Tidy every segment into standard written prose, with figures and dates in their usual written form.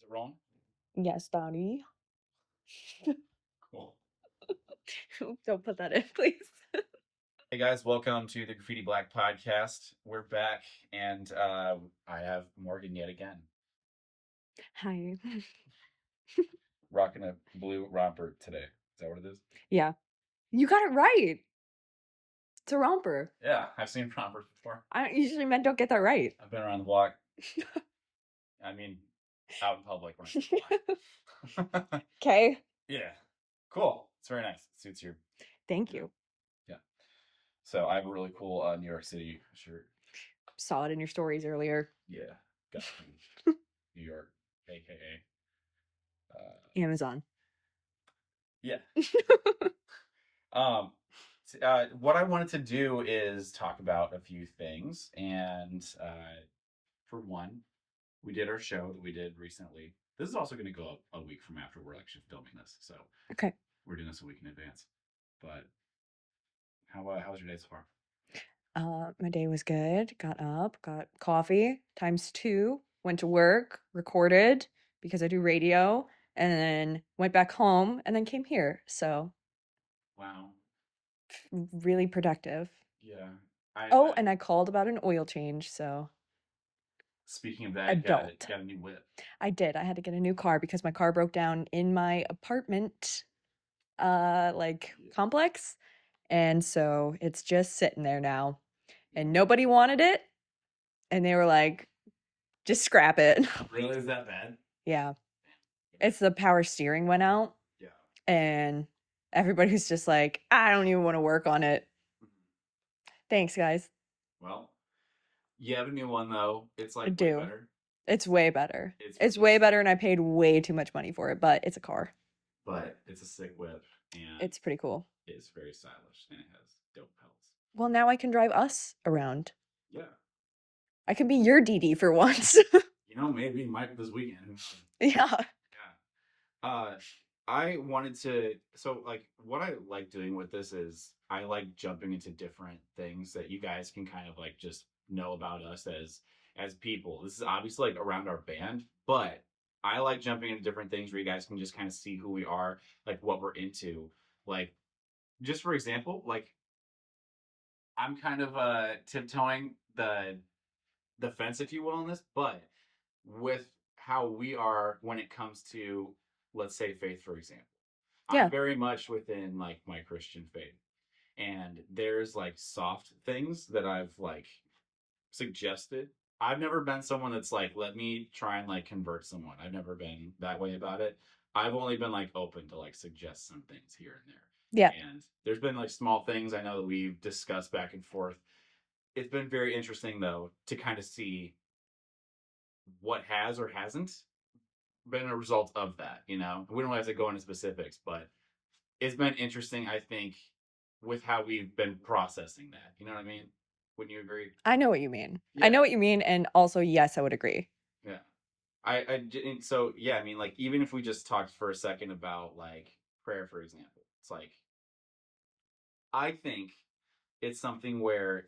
Rolling? Yes, Donnie. Cool. Don't put that in, please. Hey guys, welcome to the Graffiti Black podcast. We're back, and I have Morgan yet again, Hi. rocking a blue romper today. Is that what it is? Yeah. You got it right. It's a romper. Yeah, I've seen rompers before. I usually men don't get that right. I've been around the block. I mean, out in public when I say block. Okay. Yeah, cool. It's very nice. It suits your. Thank you. Yeah. So I have a really cool New York City shirt. Saw it in your stories earlier. Yeah, got it from New York, aka. Amazon. Yeah. Um, what I wanted to do is talk about a few things, and for one, we did our show that we did recently. This is also going to go up a week from after we're actually filming this, so Okay. we're doing this a week in advance. But how was your day so far? My day was good. Got up, got coffee ×2, went to work, recorded because I do radio, and then went back home and then came here. So Wow. really productive. Yeah. Oh, and I called about an oil change, so Speaking of that, adult. got a new whip. I did. I had to get a new car because my car broke down in my apartment complex. And so it's just sitting there now. And nobody wanted it. And they were like, just scrap it. Really? Is that bad? Yeah. It's the power steering went out. Yeah. And everybody's just like, I don't even want to work on it. Thanks, guys. Well, you have a new one though. It's I like way do. better. It's way better. It's really way better, sick. and I paid way too much money for it, but it's a car. But it's a sick whip, and It's pretty cool. it's very stylish, and it has dope pedals. Well, now I can drive us around. Yeah. I can be your DD for once. You know, maybe might this weekend. Yeah. Yeah. I wanted to. So, like, what I like doing with this is I like jumping into different things that you guys can kind of like just know about us as people. This is obviously like around our band, but I like jumping into different things where you guys can just kind of see who we are, like what we're into. Like, just for example, like I'm kind of tiptoeing the fence, if you will, in this, but with how we are when it comes to, let's say, faith, for example. Yeah. I'm very much within like my Christian faith. And there's like soft things that I've like suggested. I've never been someone that's like, let me try and like convert someone. I've never been that way about it. I've only been like open to like suggest some things here and there. Yeah. And there's been like small things I know that we've discussed back and forth. It's been very interesting though to kind of see what has or hasn't been a result of that. You know, we don't have to go into specifics, but it's been interesting, I think, with how we've been processing that. You know what I mean? Wouldn't you agree? I know what you mean. Yeah. I know what you mean, and also, yes, I would agree. Yeah. So yeah, I mean, like, even if we just talked for a second about like prayer, for example, it's like, I think it's something where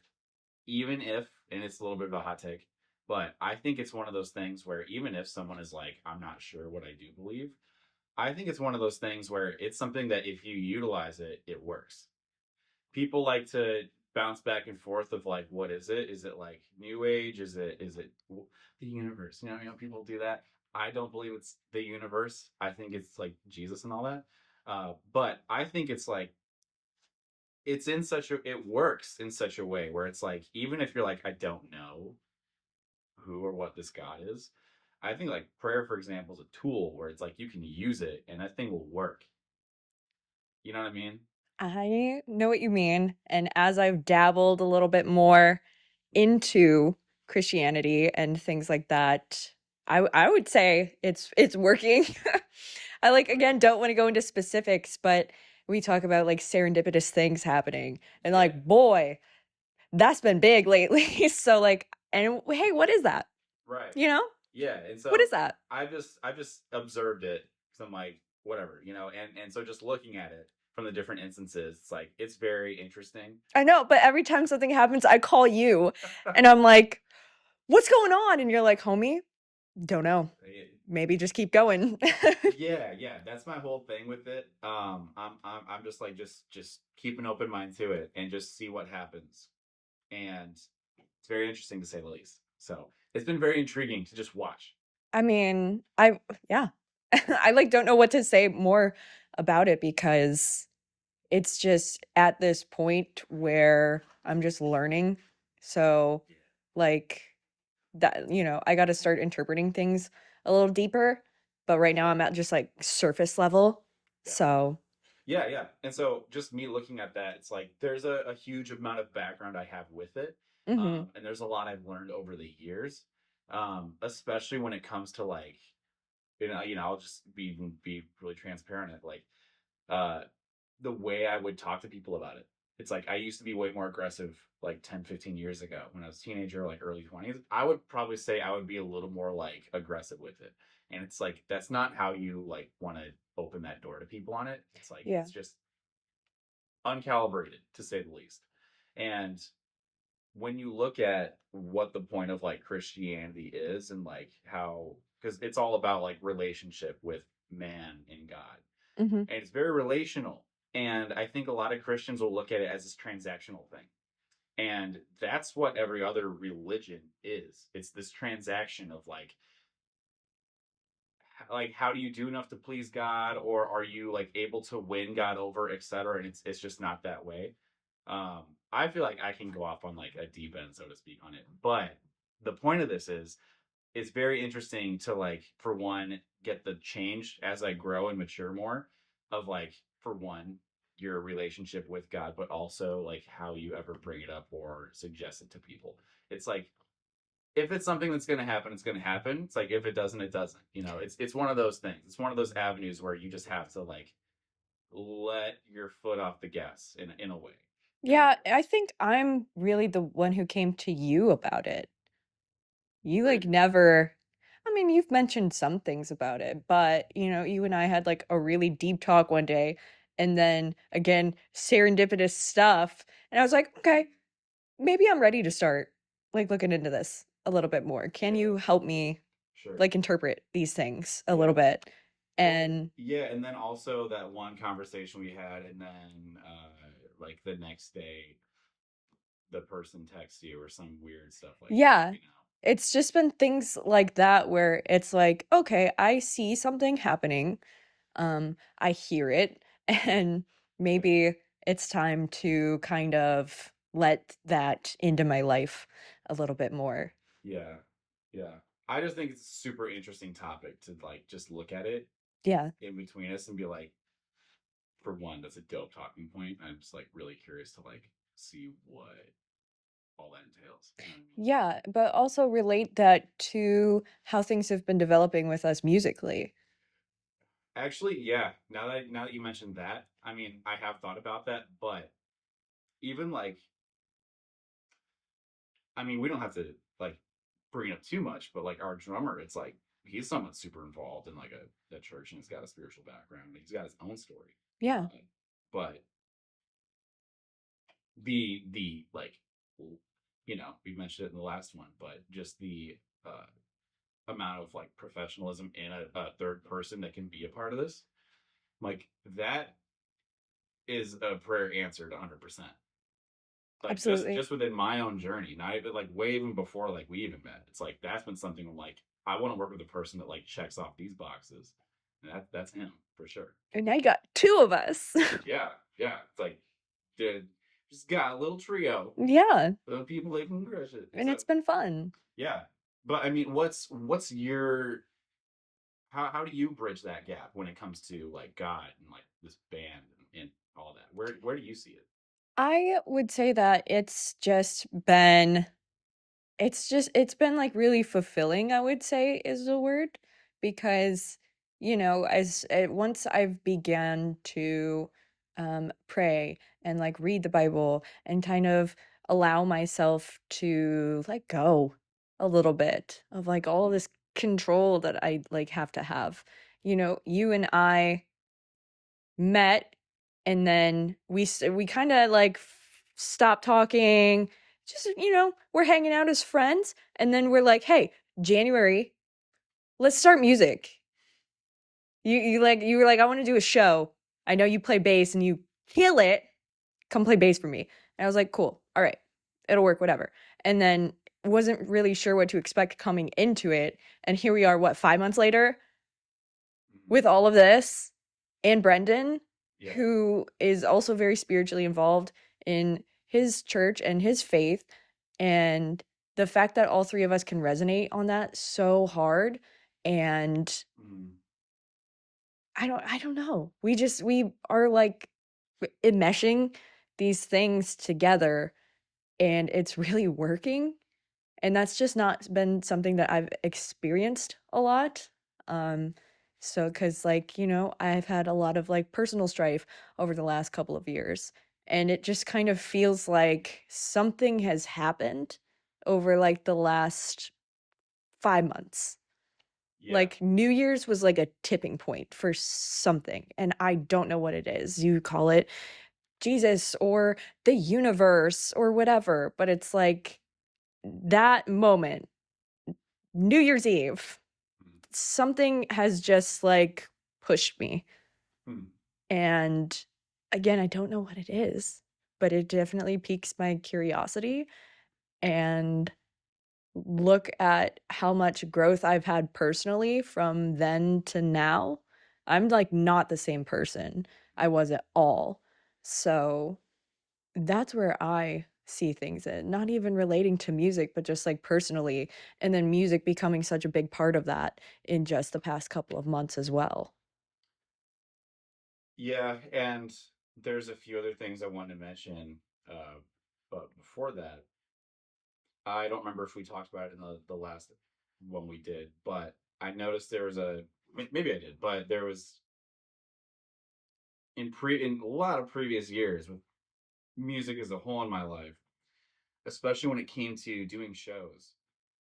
even if, and it's a little bit of a hot take, but I think it's one of those things where even if someone is like, I'm not sure what I do believe, I think it's one of those things where it's something that if you utilize it, it works. People like to bounce back and forth of like, what is it? Is it like new age? Is it the universe? You know, people do that. I don't believe it's the universe. I think it's like Jesus and all that. But I think it's like it works in such a way where it's like even if you're like I don't know who or what this God is, I think like prayer, for example, is a tool where it's like you can use it and that thing will work. You know what I mean? I know what you mean, and as I've dabbled a little bit more into Christianity and things like that, I would say it's working. I like again don't want to go into specifics, but we talk about like serendipitous things happening, and like boy, that's been big lately. So like, and hey, what is that? Right. You know? Yeah, and so What is that? I just observed it because I'm like whatever, and so just looking at it from the different instances, it's like it's very interesting. I know, but every time something happens, I call you and I'm like, what's going on? And you're like, homie, Don't know. It- Maybe just keep going. yeah, yeah, that's my whole thing with it. I'm just like just keep an open mind to it and just see what happens. And it's very interesting to say the least. So it's been very intriguing to just watch. I mean, yeah. I like don't know what to say more about it because it's just at this point where I'm just learning. So, Yeah, like that, I got to start interpreting things a little deeper. But right now yeah, I'm at just like surface level. yeah. So, Yeah, yeah. And so just me looking at that, it's like there's a huge amount of background I have with it. hmm And there's a lot I've learned over the years. Especially when it comes to like, I'll just be really transparent at like uh the way I would talk to people about it. It's like I used to be way more aggressive like 10, 15 years ago when I was a teenager, like early 20s. I would probably say I would be a little more like aggressive with it. And it's like that's not how you like want to open that door to people on it. It's like yeah. it's just uncalibrated to say the least. And when you look at what the point of like Christianity is and like how because it's all about like relationship with man and God. hmm And it's very relational. And I think a lot of Christians will look at it as this transactional thing. And that's what every other religion is. It's this transaction of like how do you do enough to please God, or are you like able to win God over, etc. And it's just not that way. I feel like I can go off on like a deep end, so to speak, on it. But the point of this is it's very interesting to like for one get the change as I grow and mature more of like for one your relationship with God, but also like how you ever bring it up or suggest it to people. It's like if it's something that's going to happen, it's going to happen. It's like if it doesn't, it doesn't. It's one of those things. It's one of those avenues where you just have to like let your foot off the gas in a way. Yeah, I think I'm really the one who came to you about it. You like Great. never, I mean, you've mentioned some things about it, but you and I had like a really deep talk one day, and then again, serendipitous stuff. And I was like, okay, maybe I'm ready to start like looking into this a little bit more. Can Yeah, you help me sure. like interpret these things a little Yeah. bit? Well, And yeah, and then also that one conversation we had, and then like the next day, the person texts you or some weird stuff like that. yeah, it's just been things like that where it's like, okay, I see something happening. I hear it, and maybe it's time to kind of let that into my life a little bit more. Yeah, yeah. I just think it's a super interesting topic to like just look at it Yeah. in between us and be like, for one, that's a dope talking point. I'm just like really curious to like see what all that entails. You know what I mean? Yeah, but also relate that to how things have been developing with us musically. Actually, yeah. Now that you mentioned that, I mean, I have thought about that, but even like I mean, we don't have to like bring it up too much, but like our drummer, it's like he's someone super involved in like a church and he's got a spiritual background. He's got his own story. Yeah, But the like we mentioned it in the last one, but just the amount of like professionalism in a third person that can be a part of this, like that is a prayer answered 100%. Like absolutely. just within my own journey, not even like way even before like we even met. It's like that's been something I'm like I want to work with a person that like checks off these boxes, and that's him for sure. And now you got two of us. Yeah, yeah. It's like dude, just got a little trio Yeah, of people that can crush it. and So it's been fun. yeah, but I mean, what's your how do you bridge that gap when it comes to like God and like this band and all that? Where do you see it? I would say that it's been like really fulfilling, I would say is the word, because as once I've began to pray and like read the Bible and kind of allow myself to let go a little bit of like all Mm-hmm. this control that I like have to have. You and I met, and then we kind of like stopped talking, just we're hanging out as friends, and then we're like, hey, January, let's start music. You were like, I want to do a show. I know you play bass and you kill it. Come play bass for me. And I was like, cool. All right. It'll work, whatever. And then wasn't really sure what to expect coming into it. And here we are, what, 5 months later with Mhm. all of this. And Brendan, Yeah. who is also very spiritually involved in his church and his faith. And the fact that all three of us can resonate on that so hard. And Mhm. I don't know. We are like enmeshing these things together and it's really working. And that's just not been something that I've experienced a lot. Um, so because like, I've had a lot of like personal strife over the last couple of years. And it just kind of feels like something has happened over like the last 5 months. Yeah. Like New Year's was like a tipping point for something, and I don't know what it is. You call it Jesus or the universe or whatever, but it's like that moment, New Year's Eve, Mhm. something has just like pushed me. Mhm. And again, I don't know what it is, but it definitely piques my curiosity. And look at how much growth I've had personally from then to now, I'm like not the same person I was at all. So that's where I see things in, not even relating to music, but just like personally. And then music becoming such a big part of that in just the past couple of months as well. Yeah, and there's a few other things I wanted to mention. But before that, I don't remember if we talked about it in the last one we did, but I noticed there was maybe I did, but there was in a lot of previous years with music as a whole in my life, especially when it came to doing shows,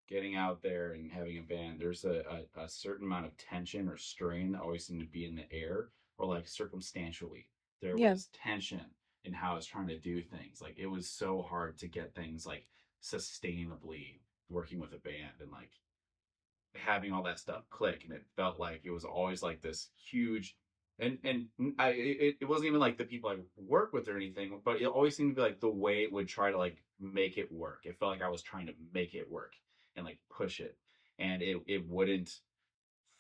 getting out there and having a band, there's a certain amount of tension or strain that always seemed to be in the air, or like circumstantially, there Yeah. was tension in how I was trying to do things. Like it was so hard to get things like sustainably working with a band and like having all that stuff click, and it felt like it was always like this huge and it wasn't even like the people I work with or anything, but it always seemed to be like the way it would try to like make it work. It felt like I was trying to make it work and like push it, and it wouldn't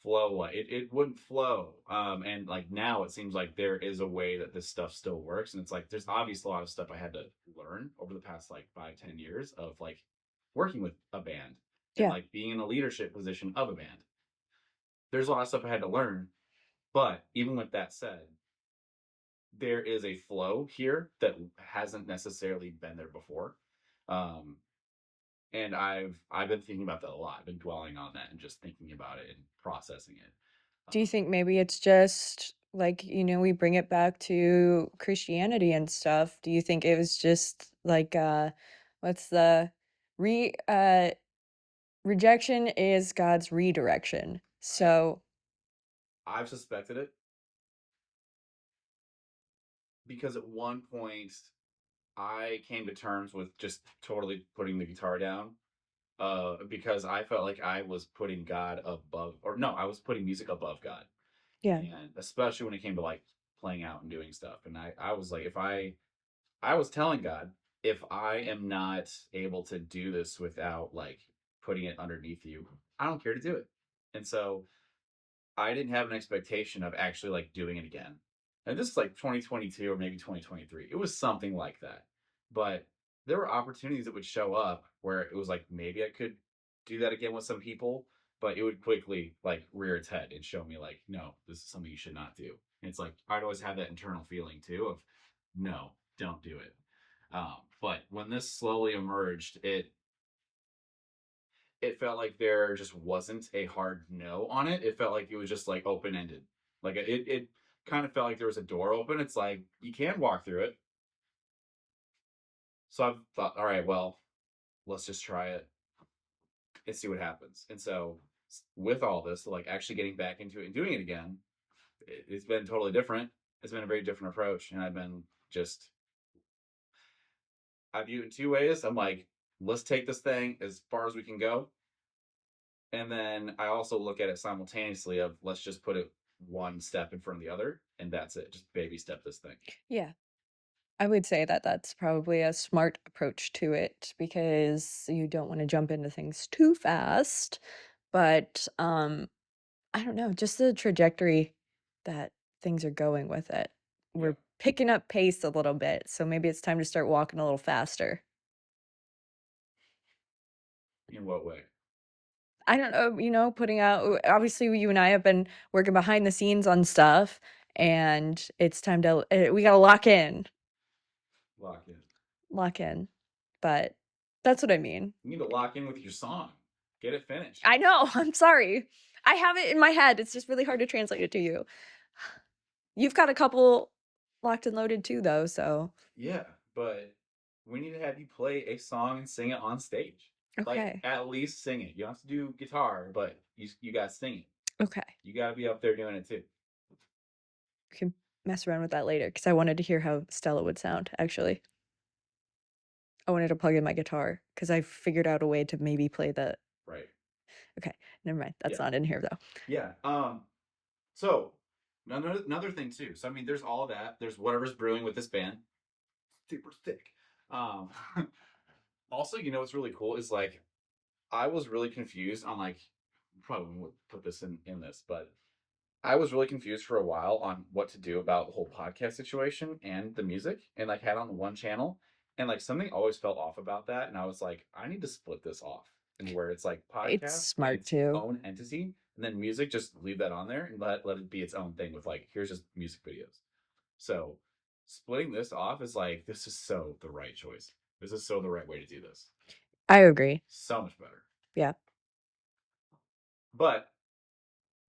flow. It wouldn't flow. And like now it seems like there is a way that this stuff still works, and it's like there's obviously a lot of stuff I had to learn over the past like 5-10 years of like working with a band and Yeah. like being in a leadership position of a band. There's a lot of stuff I had to learn, but even with that said, there is a flow here that hasn't necessarily been there before. Um, and I've been thinking about that a lot. I've been dwelling on that and just thinking about it and processing it. Do you Um, think maybe it's just like, we bring it back to Christianity and stuff? Do you think it was just like what's the re rejection is God's redirection. I So, I've suspected it because at one point I came to terms with just totally putting the guitar down. Because I felt like I was putting God above, or no, I was putting music above God, yeah. and especially when it came to like playing out and doing stuff. And I was like, if I was telling God, if I am not able to do this without like putting it underneath you, I don't care to do it. And so I didn't have an expectation of actually like doing it again. And this is like 2022 or maybe 2023. It was something like that. But there were opportunities that would show up where it was like maybe I could do that again with some people, but it would quickly like rear its head and show me like, no, this is something you should not do. And it's like I'd always have that internal feeling too of no, don't do it. But when this slowly emerged, it felt like there just wasn't a hard no on it. It felt like it was just like open ended. Like it kind of felt like there was a door open. It's like you can walk through it. So I've thought, all right, well, let's just try it and see what happens. And so with all this, like actually getting back into it and doing it again, it's been totally different. It's been a very different approach, and I've been just I view it in two ways. I'm like, let's take this thing as far as we can go And then I also look at it simultaneously of let's just put it one step in front of the other, and that's it. Just baby step this thing. Yeah. I would say that that's probably a smart approach to it because you don't want to jump into things too fast. But I don't know, just the trajectory that things are going with it. Yeah. We're picking up pace a little bit, so maybe it's time to start walking a little faster. In what way? I don't know, putting out obviously you and I have been working behind the scenes on stuff and it's time to we got to lock in. Lock in. Lock in. But that's what I mean. You need to lock in with your song. Get it finished. I know, I'm sorry. I have it in my head. It's just really hard to translate it to you. You've got a couple locked and loaded too though, so Yeah, but we need to have you play a song and sing it on stage. Like okay. at least sing it. You don't have to do guitar, but you got to sing it. Okay. You got to be up there doing it too. We can mess around with that later because I wanted to hear how Stella would sound, actually. I wanted to plug in my guitar because I figured out a way to maybe play the. Right. Okay, never mind. That's Yeah. not in here though. Yeah. So another thing too. So I mean, there's all of that. There's whatever's brewing with this band. Super thick. Um, also, what's really cool is like I was really confused on like probably would put this in this, but I was really confused for a while on what to do about the whole podcast situation and the music, and like had on one channel, and like something always felt off about that, and I was like, I need to split this off, and where it's like It's podcast and smart its too. own entity, and then music just leave that on there and let it be its own thing with like here's just music videos. So splitting this off is like this is so the right choice. This is so the right way to do this. I agree. So much better. Yeah. But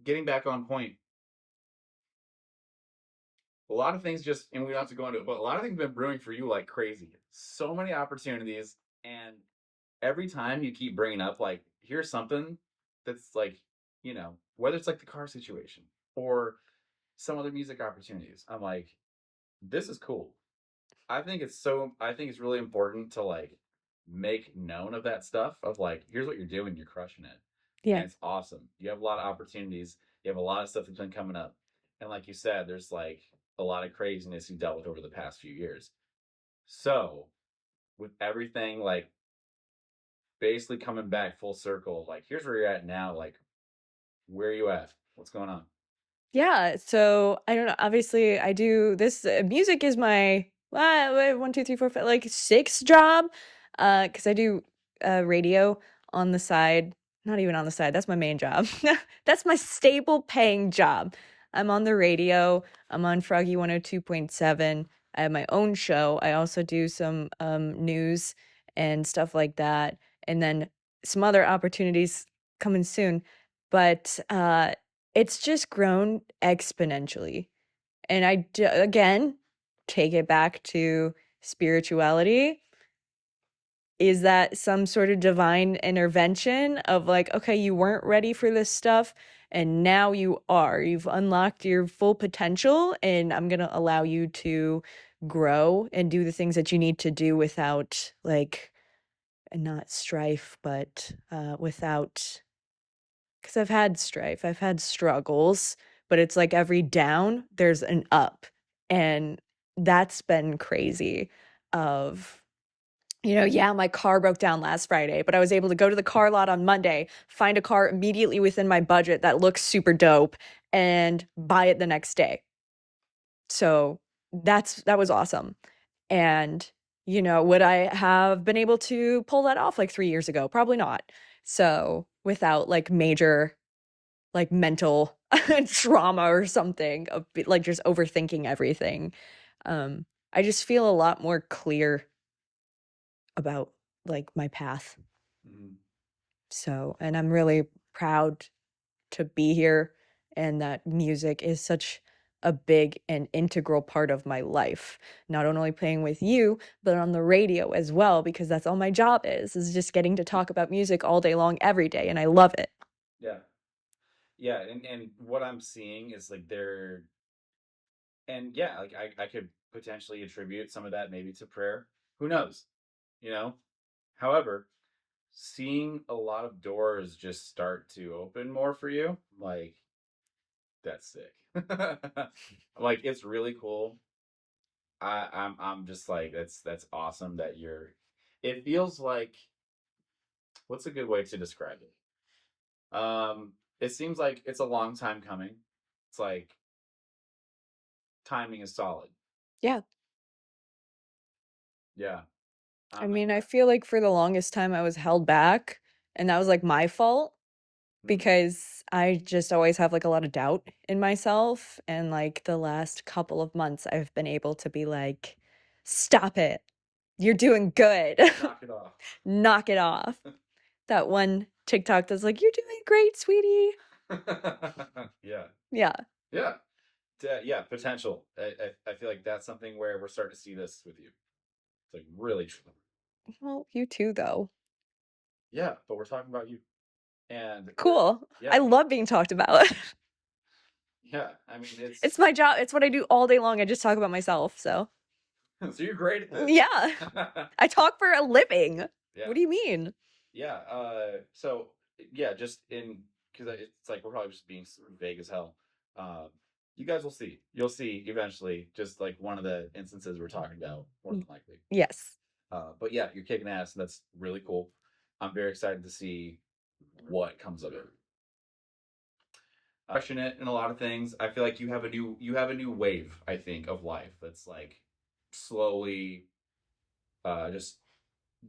getting back on point, a lot of things just, and we don't have to go into it, but a lot of things have been brewing for you like crazy. So many opportunities. And every time you keep bringing up, like, here's something that's like, whether it's like the car situation or some other music opportunities, I'm like, this is cool. I think it's really important to like make known of that stuff of like, here's what you're doing, you're crushing it. Yeah. And it's awesome. You have a lot of opportunities. You have a lot of stuff that's been coming up. And like you said, there's like a lot of craziness you dealt with over the past few years. So with everything like basically coming back full circle, like here's where you're at now. Like, where are you at? What's going on? Yeah, so I don't know. Obviously, I do this. Music is my one, two, three, four, five, like sixth job. Because I do radio on the side. Not even on the side. That's my main job. That's my stable paying job. I'm on the radio. I'm on Froggy 102.7. I have my own show. I also do some news and stuff like that, and then some other opportunities coming soon. But it's just grown exponentially. And again, take it back to spirituality. Is that some sort of divine intervention of like, okay, you weren't ready for this stuff and now you are. You've unlocked your full potential and I'm going to allow you to grow and do the things that you need to do without like not strife, but without because I've had strife, I've had struggles, but it's like every down, there's an up. And that's been crazy of, yeah, my car broke down last Friday, but I was able to go to the car lot on Monday, find a car immediately within my budget that looks super dope, and buy it the next day. So that was awesome. And, would I have been able to pull that off like 3 years ago? Probably not. So without like major like mental trauma or something of like just overthinking everything. Um, I just feel a lot more clear about like my path. Mm-hmm. So, and I'm really proud to be here and that music is such a big and integral part of my life. Not only playing with you, but on the radio as well, because that's all my job is just getting to talk about music all day long, every day. And I love it. Yeah. Yeah. And what I'm seeing is like and yeah, like I could potentially attribute some of that maybe to prayer. Who knows? You know? However, seeing a lot of doors just start to open more for you, like that's sick. Like it's really cool. I'm just like that's awesome that you're. It feels like what's a good way to describe it? It seems like it's a long time coming. It's like timing is solid. Yeah. Yeah, I I'm. mean, I feel like for the longest time I was held back, and that was like my fault Mhm. because I just always have like a lot of doubt in myself. And like the last couple of months, I've been able to be like, stop it. You're doing good. Knock it off. Knock it off. That one TikTok that's like, you're doing great, sweetie. Yeah, Yeah. yeah, yeah. Potential. I feel like that's something where we're starting to see this with you. It's like really true. Well, you too, though. Yeah, but we're talking about you, and Cool. I yeah, love being talked about. yeah. I mean, It's it's my job. It's what I do all day long. I just talk about myself. So, so you're great at this. yeah, I talk for a living. Yeah, What do you mean? yeah. So yeah, just in because it's like we're probably just being vague as hell. Um, you guys will see. You'll see eventually. Just like one of the instances we're talking about, more than likely. Yes. But yeah, you're kicking ass, and that's really cool. I'm very excited to see what comes of it. Question it in a lot of things. I feel like you have a new wave. I think of life that's like slowly, just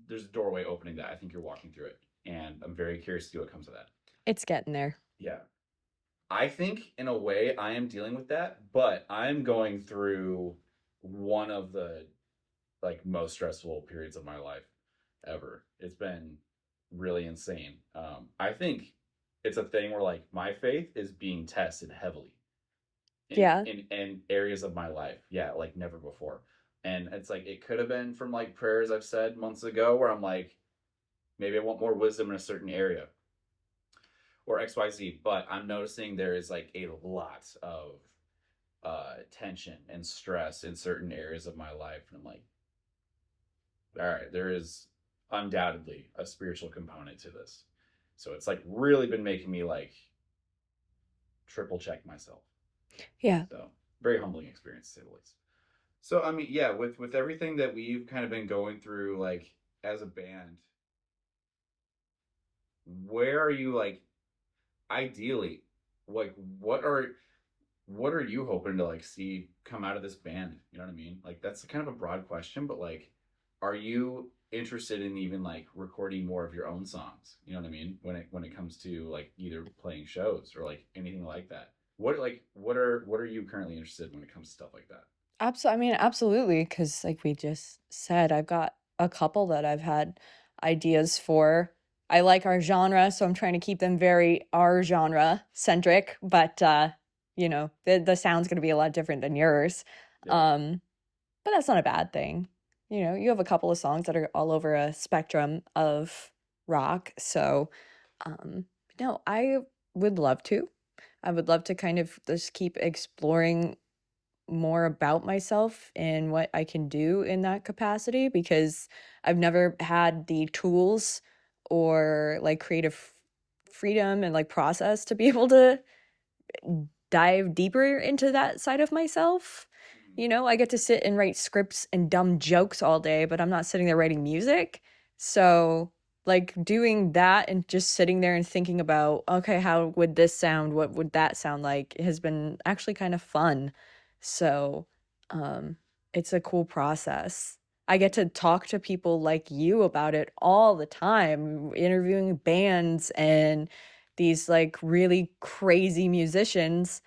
there's a doorway opening that I think you're walking through it, and I'm very curious to see what comes of that. It's getting there. Yeah, I think in a way I am dealing with that, but I'm going through one of the like most stressful periods of my life ever. It's been really insane. I think it's a thing where like my faith is being tested heavily in Yeah. in areas of my life. Yeah, like never before. And it's like it could have been from like prayers I've said months ago where I'm like maybe I want more wisdom in a certain area or XYZ, but I'm noticing there is like a lot of tension and stress in certain areas of my life and I'm like all right, there is undoubtedly a spiritual component to this. So it's like really been making me like triple check myself. Yeah. So very humbling experience to say the least. So I mean, yeah, with everything that we've kind of been going through, like as a band, where are you like ideally? Like what are you hoping to like see come out of this band? You know what I mean? Like that's kind of a broad question, but like, are you interested in even like recording more of your own songs? You know what I mean? When it comes to like either playing shows or like anything like that. What are you currently interested in when it comes to stuff like that? Absolutely. I mean, absolutely. Because, like we just said, I've got a couple that I've had ideas for. I like our genre, so I'm trying to keep them very our genre centric. But the sound's going to be a lot different than yours. Yeah. Um, but that's not a bad thing. You have a couple of songs that are all over a spectrum of rock. So, um, no, I would love to. I would love to kind of just keep exploring more about myself and what I can do in that capacity because I've never had the tools or like creative freedom and like process to be able to dive deeper into that side of myself. Mhm. I get to sit and write scripts and dumb jokes all day, but I'm not sitting there writing music. So, like doing that and just sitting there and thinking about, okay, how would this sound? What would that sound like? Has been actually kind of fun. So, um, it's a cool process. I get to talk to people like you about it all the time, interviewing bands and these like really crazy musicians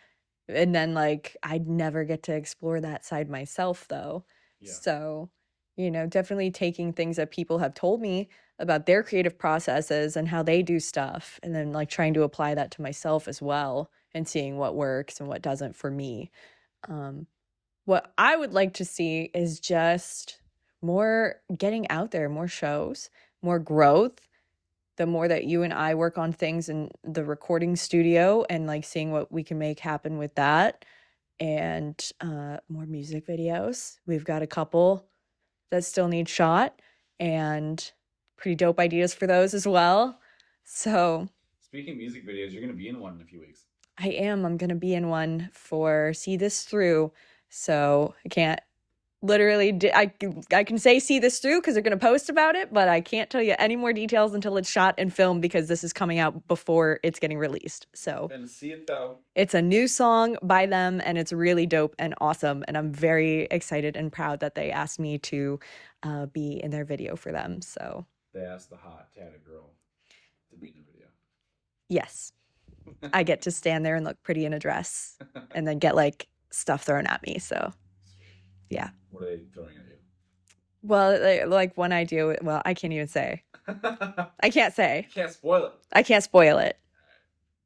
and then like I'd never get to explore that side myself though. Yeah. So, definitely taking things that people have told me about their creative processes and how they do stuff and then like trying to apply that to myself as well and seeing what works and what doesn't for me. Um what I would like to see is just more getting out there, more shows, more growth, the more that you and I work on things in the recording studio and like seeing what we can make happen with that and more music videos. We've got a couple that still need shot and pretty dope ideas for those as well. So Speaking of music videos, you're gonna be in one in a few weeks. I am. I'm gonna be in one for See This Through. So I can't literally I can say see this through because they're going to post about it, but I can't tell you any more details until it's shot and filmed because this is coming out before it's getting released. So And see it though. it's a new song by them and it's really dope and awesome, and I'm very excited and proud that they asked me to be in their video for them. So They asked the hot tatted girl to be in the video. yes, I get to stand there and look pretty in a dress and then get like stuff thrown at me. So yeah. What are they throwing at you? Well, like one idea. Well, I can't even say. I can't say. You can't spoil it. I can't spoil it.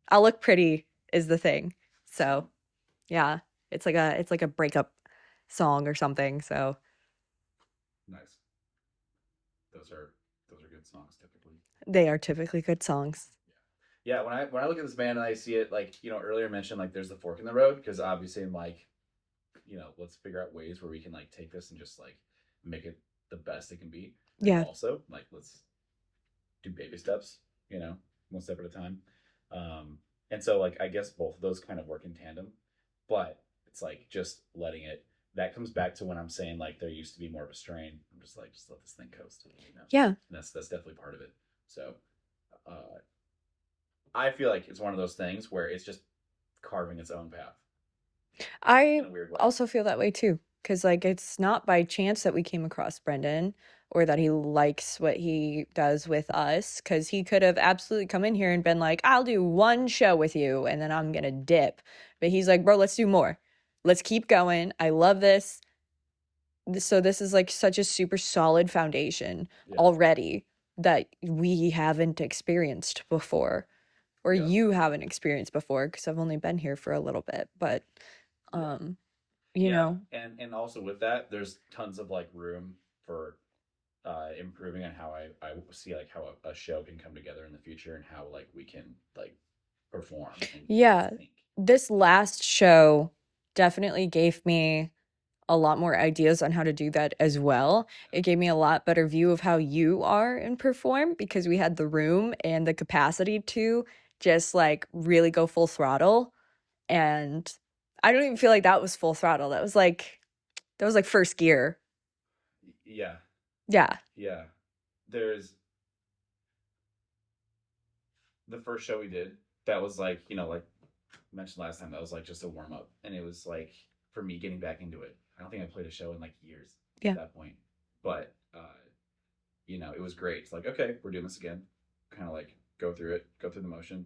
I'll look pretty is the thing. So, yeah, it's like a breakup song or something. So Nice. Those are good songs typically. they are typically good songs. Yeah, when I look at this band and I see it, like, earlier mentioned, like, there's the fork in the road, because obviously I'm like, let's figure out ways where we can like take this and just like make it the best it can be. Yeah. And also, like, let's do baby steps, one step at a time. And so, like, I guess both of those kind of work in tandem, but it's like just letting it. That comes back to when I'm saying like there used to be more of a strain. I'm just like, just let this thing coast, Yeah. And that's definitely part of it. So, I feel like it's one of those things where it's just carving its own path. I also feel that way too. Because, like, it's not by chance that we came across Brendan or that he likes what he does with us. Because he could have absolutely come in here and been like, I'll do one show with you and then I'm going to dip. But he's like, bro, let's do more. Let's keep going. I love this. So, this is like such a super solid foundation already that we haven't experienced before. Or you haven't experienced before, because I've only been here for a little bit. But, you know. And also with that, there's tons of like room for improving on how I see like how a show can come together in the future and how like we can like perform. Yeah. This last show definitely gave me a lot more ideas on how to do that as well. It gave me a lot better view of how you are and perform because we had the room and the capacity to just like really go full throttle. And I don't even feel like that was full throttle. That was like first gear. Yeah. Yeah. Yeah. There's the first show we did, that was like, like mentioned last time, that was like just a warm up. And it was like for me getting back into it. I don't think I played a show in like years at that point. But it was great. It's like, okay, we're doing this again. Kind of like go through the motion.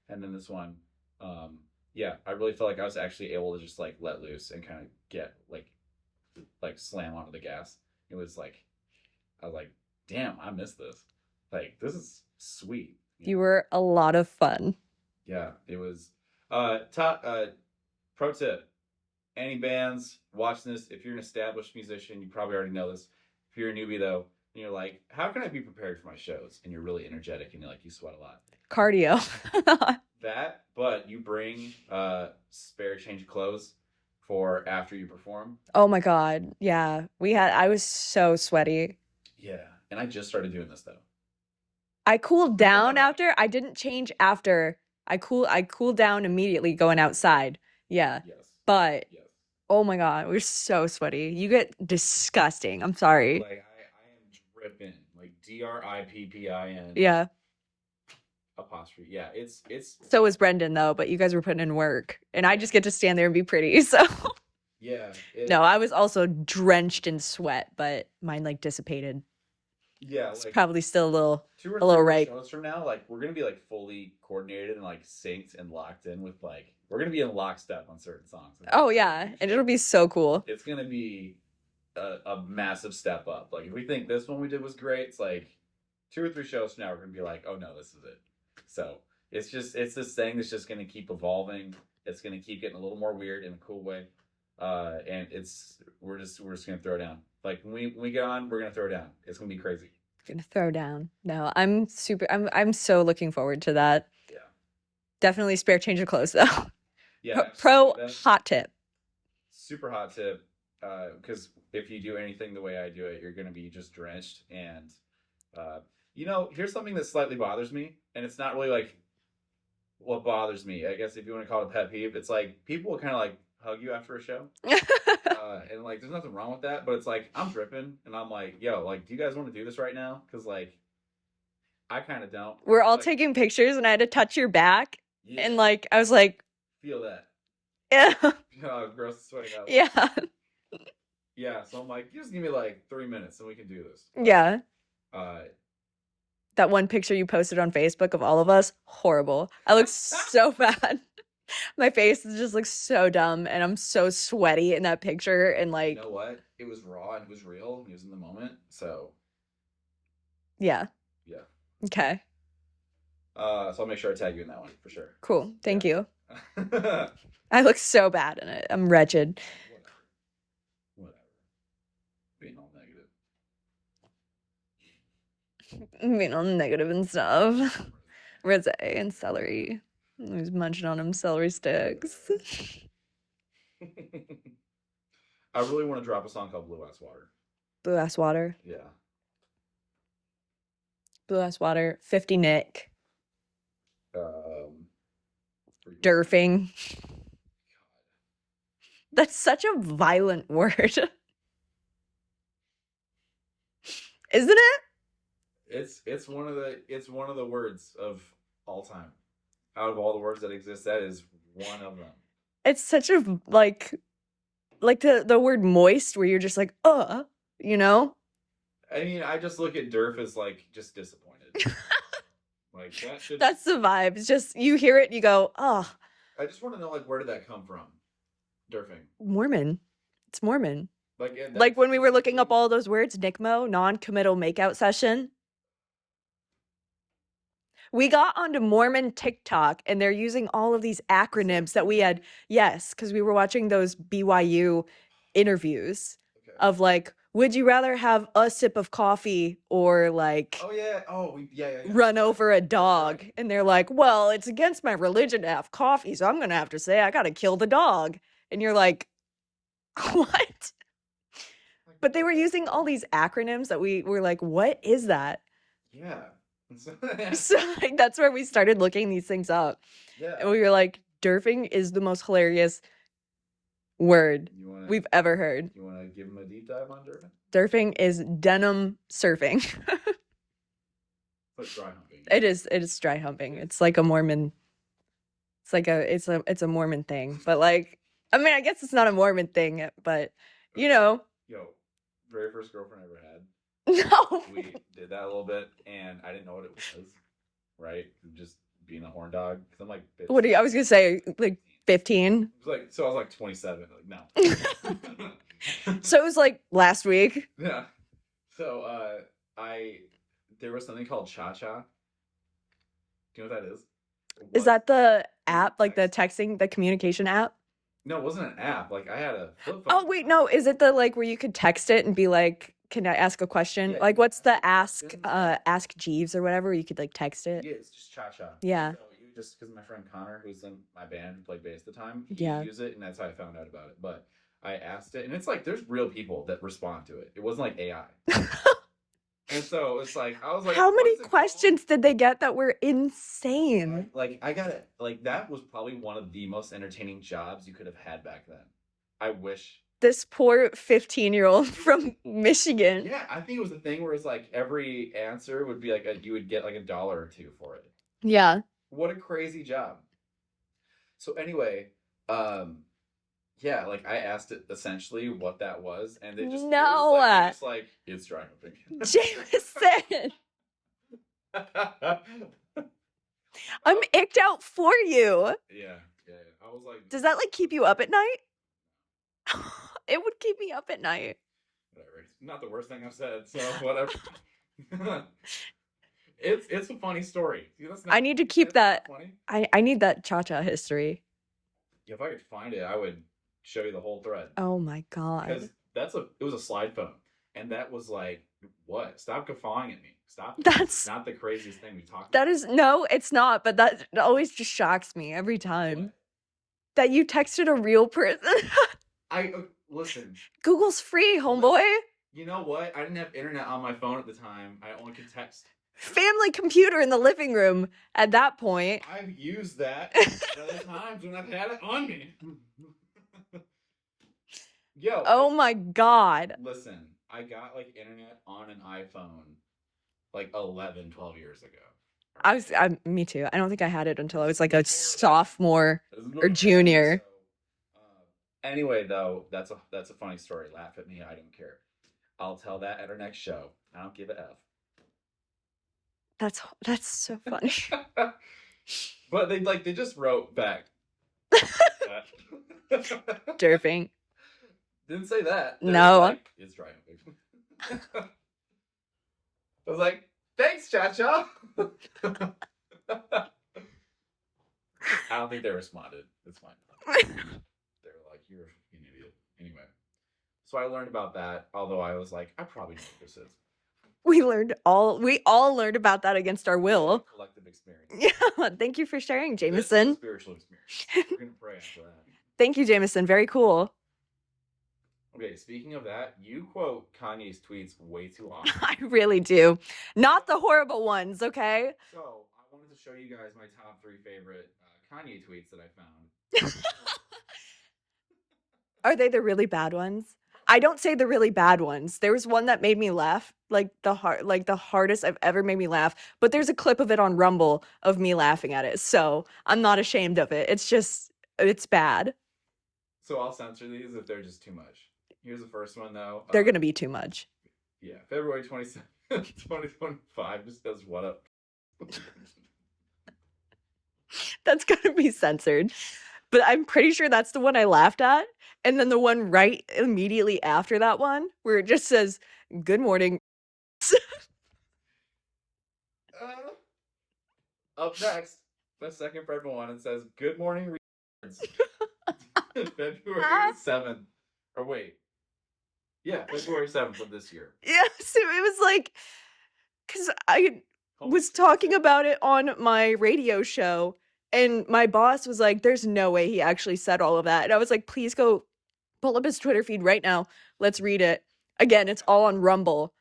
And then this one, I really felt like I was actually able to just like let loose and kind of get like slam onto the gas. It was like I was like, damn, I missed this. Like, this is sweet. You were a lot of fun. Yeah, it was. Pro tip: any bands watching this, if you're an established musician, you probably already know this. If you're a newbie though, and you're like, how can I be prepared for my shows? And you're really energetic and you sweat a lot. Cardio. That, but you bring spare change of clothes for after you perform. Oh my God. Yeah. I was so sweaty. Yeah. And I just started doing this though. I cooled down after. I didn't change after. I cooled down immediately going outside. Yeah. Yes. But oh my God, we're so sweaty. You get disgusting. I'm sorry. Like I am dripping. Like DRIPPIN. Yeah. Apostrophe. Yeah, it's So was Brendan though, but you guys were putting in work. And I just get to stand there and be pretty. So yeah. No, I was also drenched in sweat, but mine like dissipated. Yeah, it's like probably still a little 2 or 3 right. shows from now, like we're gonna be like fully coordinated and like synced and locked in with like we're gonna be in lockstep on certain songs. Oh yeah, and it'll be so cool. It's gonna be a massive step up. Like if we think this one we did was great, it's like 2 or 3 shows from now we're gonna be like, oh no, this is it. So it's this thing that's just gonna keep evolving. It's gonna keep getting a little more weird in a cool way. And we're just gonna throw down. Like when we get on, we're gonna throw down. It's gonna be crazy. Gonna throw down. No, I'm so looking forward to that. Yeah. Definitely spare change of clothes though. Yeah. Pro hot tip. Super hot tip. Because if you do anything the way I do it, you're gonna be just drenched and Here's something that slightly bothers me, and it's not really like what bothers me. I guess if you want to call it a pet peeve, it's like people will kind of like hug you after a show. And like, there's nothing wrong with that, but it's like I'm dripping, and I'm like, yo, like, do you guys want to do this right now? Because like, I kind of don't. We're all Like, taking pictures and I had to touch your back. yeah, And like, I was like, feel that. yeah. Oh, gross, sweating out. Yeah. Yeah, so I'm like, just give me like 3 minutes and we can do this. Yeah. Uh, That one picture you posted on Facebook of all of us, horrible. I look so bad. My face just looks so dumb and I'm so sweaty in that picture and like, you know what? It was raw and it was real. And it was in the moment. So, yeah. yeah. Okay. So I'll make sure I tag you in that one for sure. Cool. Thank you. Whatever. I look so bad in it. I'm wretched. Whatever. Being all negative. Being all negative and stuff. Rosé and celery. He's munching on them celery sticks. I really want to drop a song called Blue Ass Water. Blue ass water. Yeah. Blue ass water. 50 Nick. Um, Durfing. That's such a violent word. Isn't it? It's one of the words of all time. Out of all the words that exist, that is one of them. It's such a like the word moist where you're just like, you know? I mean, I just look at Durf as like just disappointed. Like that should. That's the vibe. It's just you hear it and you go, oh. I just want to know like where did that come from? Durfing. Mormon. It's Mormon. Like, yeah, Like when we were looking up all those words, NICMO, non-committal makeout session. We got onto Mormon TikTok and they're using all of these acronyms that we had. Yes, because we were watching those BYU interviews of like, would you rather have a sip of coffee or like run over a dog? Right. And they're like, well, it's against my religion to have coffee, so I'm going to have to say I got to kill the dog. And you're like, what? But they were using all these acronyms that we were like, what is that? Yeah. So like, that's where we started looking these things up. Yeah. And we were like, Durfing is the most hilarious word we've ever heard. You want to give him a deep dive on Durfing? Durfing is denim surfing. It's dry humping. It is dry humping. It's like a Mormon. It's a Mormon thing. But like, I mean, I guess it's not a Mormon thing, but you know. Yo, very first girlfriend I ever had. No. We did that a little bit, and I didn't know what it was. Right, just being a horn dog. Because I'm like, 15. What I was gonna say, like 15. So I was like 27. Like no. So it was like last week. Yeah. So there was something called Cha Cha. Do you know what that is? Is that the app, like the texting, the communication app? No, it wasn't an app. Like I had a flip phone. Oh wait, no. Is it the like where you could text it and be like, can I ask a question? Yeah, like what's the ask Jeeves or whatever? You could like text it. Yeah, it's just Cha Cha. Yeah. So you just because my friend Connor, who's in my band, who played bass at the time, he used it, and that's how I found out about it. But I asked it, and it's like there's real people that respond to it. It wasn't like AI. And so it's like I was like, how many questions did they get that were insane? Like I got it. Like that was probably one of the most entertaining jobs you could have had back then. I wish. This poor 15-year-old from Michigan. Yeah, I think it was a thing where it's like every answer would be like you would get like $1 or $2 for it. Yeah. What a crazy job. So anyway, yeah, like I asked it essentially what that was, and it just like it's dry humping. Jameson. I'm icked out for you. Yeah. I was like, does that like keep you up at night? It would keep me up at night. Whatever. It's not the worst thing I've said, so whatever. It's a funny story. See, I need to keep that. I need that Cha-Cha history. If I could find it, I would show you the whole thread. Oh my god. Because it was a slide phone. And that was like, what? Stop guffawing at me. Stop. That's not the craziest thing we talked about. That is, no, it's not, but that always just shocks me every time. What? That you texted a real person. Listen. Google's free, homeboy. You know what? I didn't have internet on my phone at the time. I only could text. family computer in the living room at that point. I've used that at other times when I've had it on me. Yo, Oh my God. listen, I got like internet on an iPhone like 11, 12 years ago. Me too. I don't think I had it until I was like a sophomore or So, junior. anyway, though, that's a funny story. Laugh at me, I don't care. I'll tell that at our next show. I don't give a f. That's so funny. But they just wrote back. Durfing. Didn't say that. No. Like, it's dry. I was like, thanks, Cha-Cha. I don't think they responded. It's fine. They were like, you're an idiot. Anyway. So I learned about that, although I was like, I probably know what this is. We all learned about that against our will. Collective experience. Yeah. Thank you for sharing, Jameson. Spiritual experience. We're gonna pray after that. Thank you, Jameson. Very cool. Okay, speaking of that, you quote Kanye's tweets way too often. I really do. Not the horrible ones, okay? So I wanted to show you guys my top 3 favorite Kanye tweets that I found. Are they the really bad ones? I don't say the really bad ones. There was one that made me laugh, like the hardest I've ever made me laugh. But there's a clip of it on Rumble of me laughing at it, so I'm not ashamed of it. It's bad. So I'll censor these if they're just too much. Here's the first one though. They're gonna be too much. Yeah, February 27th, 2025. Just does what up. That's gonna be censored. But I'm pretty sure that's the one I laughed at. And then the one right immediately after that one, where it just says, "Good morning." Up next, the second for everyone, it says, "Good morning, February 7th. Or wait. Yeah, February 7th of this year. Yeah, so it was like, because I was talking about it on my radio show, and my boss was like, there's no way he actually said all of that. And I was like, please go pull up his Twitter feed right now. Let's read it. Again, it's all on Rumble.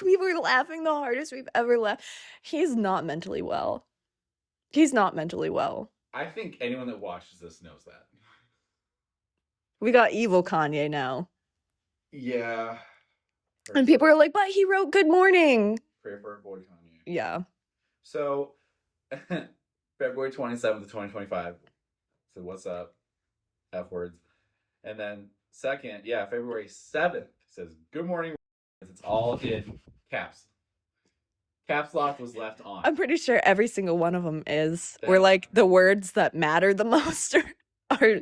We were laughing the hardest we've ever laughed. He's not mentally well. He's not mentally well. I think anyone that watches this knows that. We got evil Kanye now. Yeah. And people are like, but he wrote good morning. Pray for our boy Kanye. Yeah. So, February 27th of 2025. So, what's up? F words. And then, second, February 7th says, good morning. It's all in caps. Caps lock was left on. I'm pretty sure every single one of them is. Or like the words that matter the most are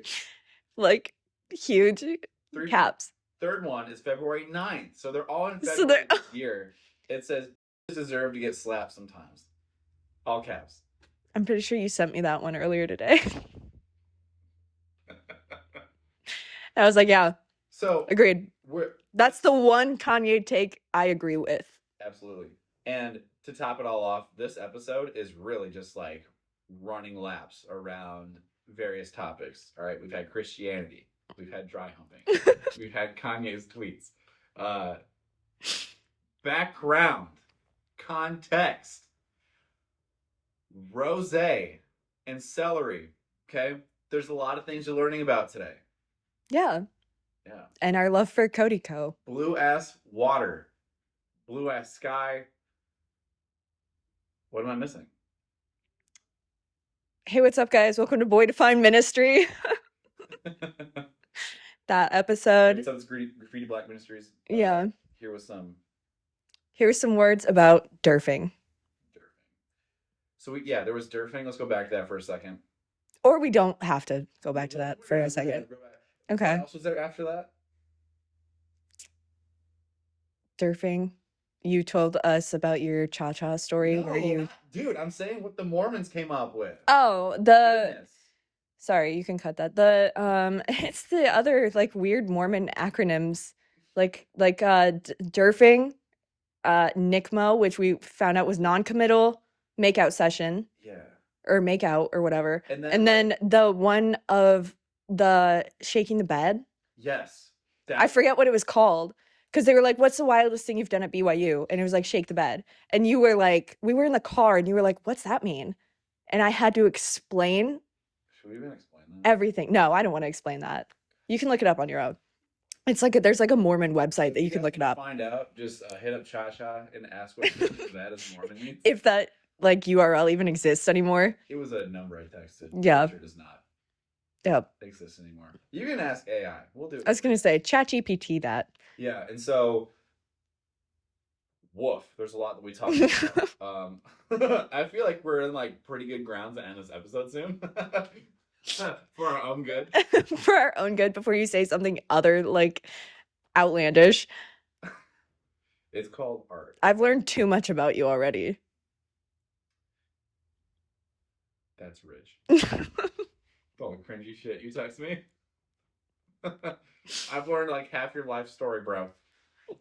like huge caps. Third one is February 9th. So they're all in February this year. It says, deserve to get slapped sometimes. All caps. I'm pretty sure you sent me that one earlier today. I was like, yeah. So agreed. That's the one Kanye take I agree with. Absolutely. And to top it all off, this episode is really just like running laps around various topics. All right, we've had Christianity, we've had dry humping, we've had Kanye's tweets, background, context, rosé, and celery. Okay, there's a lot of things you're learning about today. Yeah. Yeah. And our love for Cody Co. Blue ass water, blue ass sky. What am I missing? Hey, what's up, guys? Welcome to Boy Defined Ministry. That episode. So it's Graffiti Black Ministries. Yeah. Here's some words about Durfing. So there was Durfing. Let's go back to that for a second. Or we don't have to go back to that for a second. Okay. What else was there after that? Durfing. You told us about your cha-cha story where you... Dude, I'm saying what the Mormons came up with. Oh, Sorry, you can cut that. It's the other like weird Mormon acronyms, like Durfing, NICMO, which we found out was non-committal makeout session. Yeah. Or makeout or whatever. And then the one of the shaking the bed. Yes. I forget what it was called Because they were like, what's the wildest thing you've done at BYU? And it was like, shake the bed. And you were like, we were in the car and you were like, what's that mean? And I had to explain Should we even explain that? everything. No, I don't want to explain that. You can look it up on your own. It's like there's like a Mormon website that you can look it up. Find out. Just hit up Cha Cha and ask what that is Mormon means. If that like URL even exists anymore. It was a number I texted. Yeah. Sure does not. Yep. Exist anymore. You can ask AI. We'll do it. I was gonna say ChatGPT that. Yeah, and so woof. There's a lot that we talked about. I feel like we're in like pretty good grounds to end this episode soon. For our own good. For our own good before you say something other like outlandish. It's called art. I've learned too much about you already. That's rich. All the cringy shit you text me. I've learned like half your life story, bro.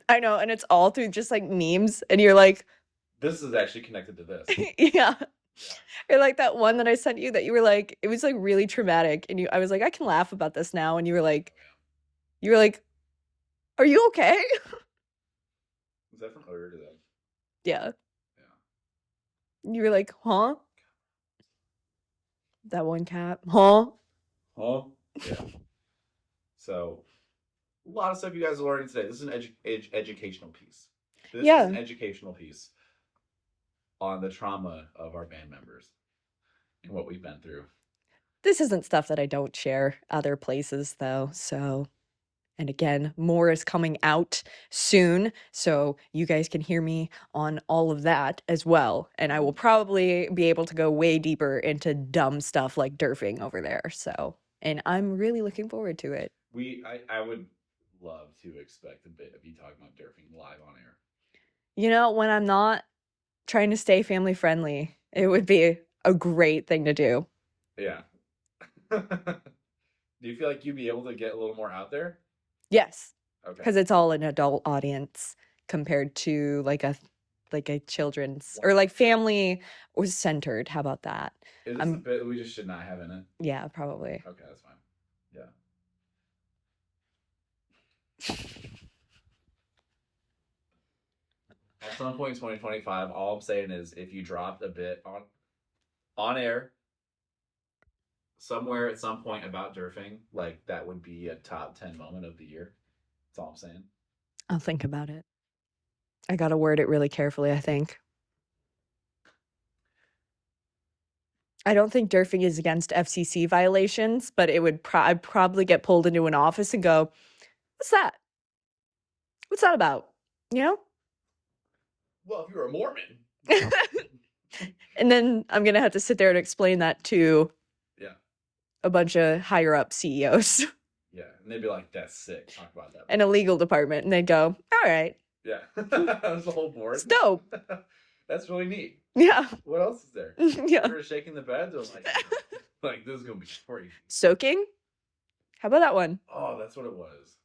I know, and it's all through just like memes, and you're like, this is actually connected to this. Yeah. Or like that one that I sent you that you were like, it was like really traumatic, and I was like, I can laugh about this now, and you were like, are you okay? Was that from earlier today? Yeah. You were like, huh? That one cat, huh? Huh? Yeah. So, a lot of stuff you guys are learning today. This is an educational piece. This is an educational piece on the trauma of our band members and what we've been through. This isn't stuff that I don't share other places, though, so... And again, more is coming out soon, so you guys can hear me on all of that as well. And I will probably be able to go way deeper into dumb stuff like Durfing over there. So, and I'm really looking forward to it. I would love to expect a bit of you talking about Durfing live on air. You know, when I'm not trying to stay family friendly, it would be a great thing to do. Yeah. Do you feel like you'd be able to get a little more out there? Yes. Okay. Because it's all an adult audience compared to like a children's or like family was centered. How about that? Is this a bit we just should not have in it? Yeah, probably. Okay, that's fine. Yeah. At some point in 2025, all I'm saying is if you dropped a bit on air somewhere at some point about Durfing, like that would be a top 10 moment of the year. That's all I'm saying. I'll think about it. I gotta word it really carefully, I think. I don't think Durfing is against FCC violations, but it would I'd probably get pulled into an office and go, what's that? What's that about? You know? Well, if you're a Mormon. And then I'm going to have to sit there and explain that to a bunch of higher up CEOs. Yeah, and they'd be like, that's sick. Talk about that. And a legal department. And they'd go, all right. Yeah. That's the whole board. It's dope. That's really neat. Yeah. What else is there? Yeah. You're shaking the bed? Like, this is going to be crazy. Soaking? How about that one? Oh, that's what it was.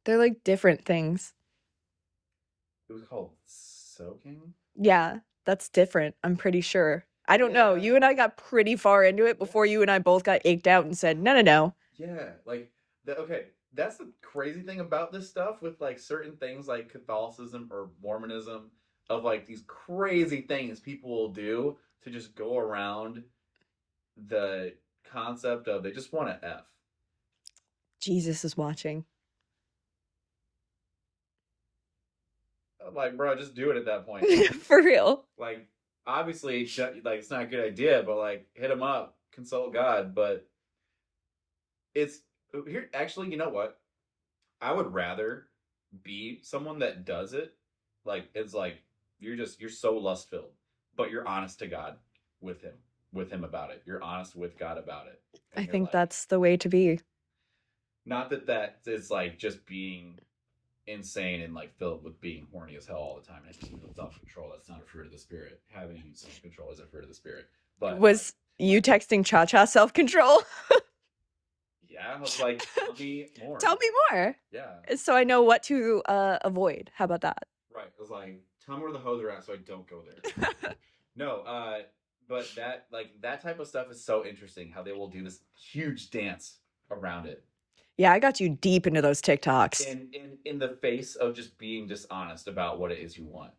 They're like different things. It was called soaking? Yeah, that's different. I'm pretty sure. I don't know. You and I got pretty far into it before you and I both got ached out and said, no. Yeah, like, okay, that's the crazy thing about this stuff with, like, certain things like Catholicism or Mormonism, of, like, these crazy things people will do to just go around the concept of they just want to F. Jesus is watching. Like, bro, just do it at that point. For real. Like, obviously, like, it's not a good idea, but, like, hit him up, consult God, but it's here. Actually, you know what? I would rather be someone that does it. Like, it's like, you're so lust filled, but you're honest to God with him about it. You're honest with God about it. I think that's the way to be. Not that is like just being insane and like filled with being horny as hell all the time. And self-control, that's not a fruit of the spirit. Having self-control is a fruit of the spirit. But was you texting Cha-Cha self-control? Yeah, I was like, tell me more. Tell me more. Yeah. So I know what to avoid. How about that? Right. It was like, tell me where the hoes are at so I don't go there. No, but that type of stuff is so interesting how they will do this huge dance around it. Yeah, I got you deep into those TikToks. In the face of just being dishonest about what it is you want.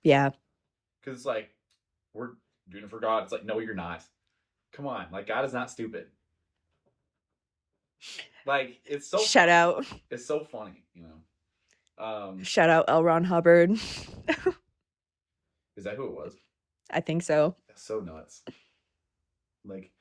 Yeah. Because it's like, we're doing it for God. It's like, no, you're not. Come on. Like, God is not stupid. Like, it's so Shout funny. out. It's so funny, you know. Shout out L. Ron Hubbard. Is that who it was? I think so. That's so nuts. Like,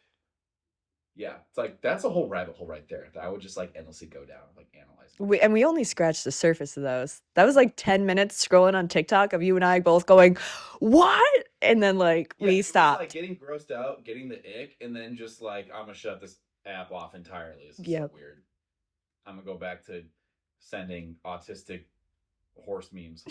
yeah, it's like that's a whole rabbit hole right there that I would just like endlessly go down, like analyzing. We only scratched the surface of those. That was like 10 minutes scrolling on TikTok of you and I both going, "What?" And then like Yeah, we it was like stopped. getting grossed out, getting the ick, and then just like I'm gonna shut this app off entirely. This is so Yep. weird. I'm gonna go back to sending autistic horse memes.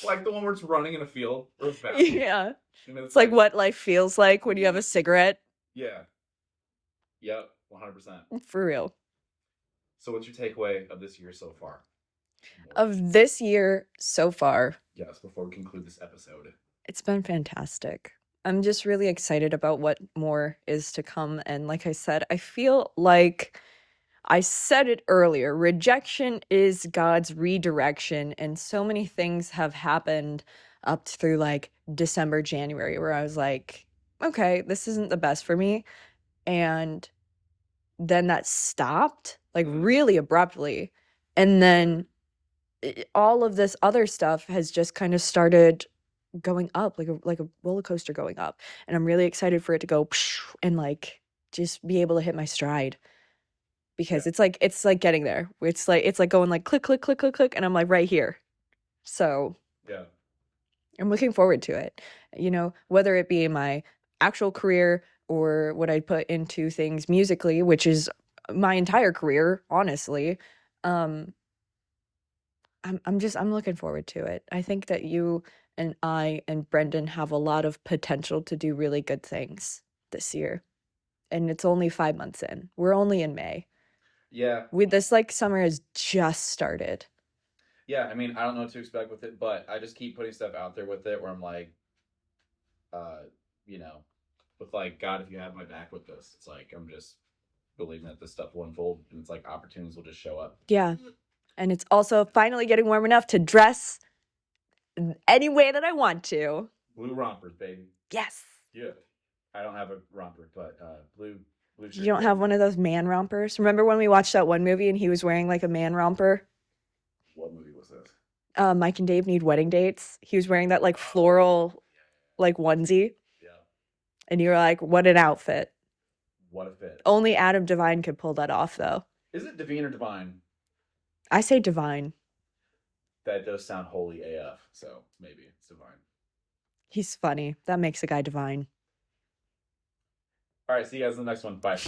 Like the one where it's running in a field or a bathroom. Yeah. And It's like what life feels like when you have a cigarette. Yeah. Yep. 100%. For real. So, what's your takeaway of this year so far? Of this year so far, Yes, before we conclude this episode. it's been fantastic. I'm just really excited about what more is to come. And like I said, I feel like I said it earlier, rejection is God's redirection. And so many things have happened up through like December, January, where I was like, okay, this isn't the best for me. And then that stopped like really abruptly. And then all of this other stuff has just kind of started going up like a roller coaster going up. And I'm really excited for it to go and like just be able to hit my stride because it's like getting there. It's like going like click click click click click and I'm like right here. So Yeah. I'm looking forward to it. You know, whether it be my actual career or what I put into things musically, which is my entire career, honestly. Um I'm looking forward to it. I think that you and I and Brendan have a lot of potential to do really good things this year. And it's only 5 months in. We're only in May. Yeah. With this like summer has just started. Yeah. I mean, I don't know what to expect with it, but I just keep putting stuff out there with it where I'm like, uh, you know, with like, God, if you have my back with this, it's like, I'm just believing that this stuff will unfold and it's like opportunities will just show up. Yeah. And it's also finally getting warm enough to dress any way that I want to. Blue rompers, baby. Yes. Yeah. I don't have a romper, but blue shirt. You don't have one of those man rompers? Remember when we watched that one movie and he was wearing like a man romper? What movie was this? Mike and Dave Need Wedding Dates. He was wearing that like floral like onesie. Yeah. And you were like, what an outfit. What a fit. Only Adam Devine could pull that off though. Is it Divine or Divine? I say Divine. That does sound holy AF, so maybe it's Divine. He's funny. That makes a guy divine. All right, see you guys in the next one. Bye.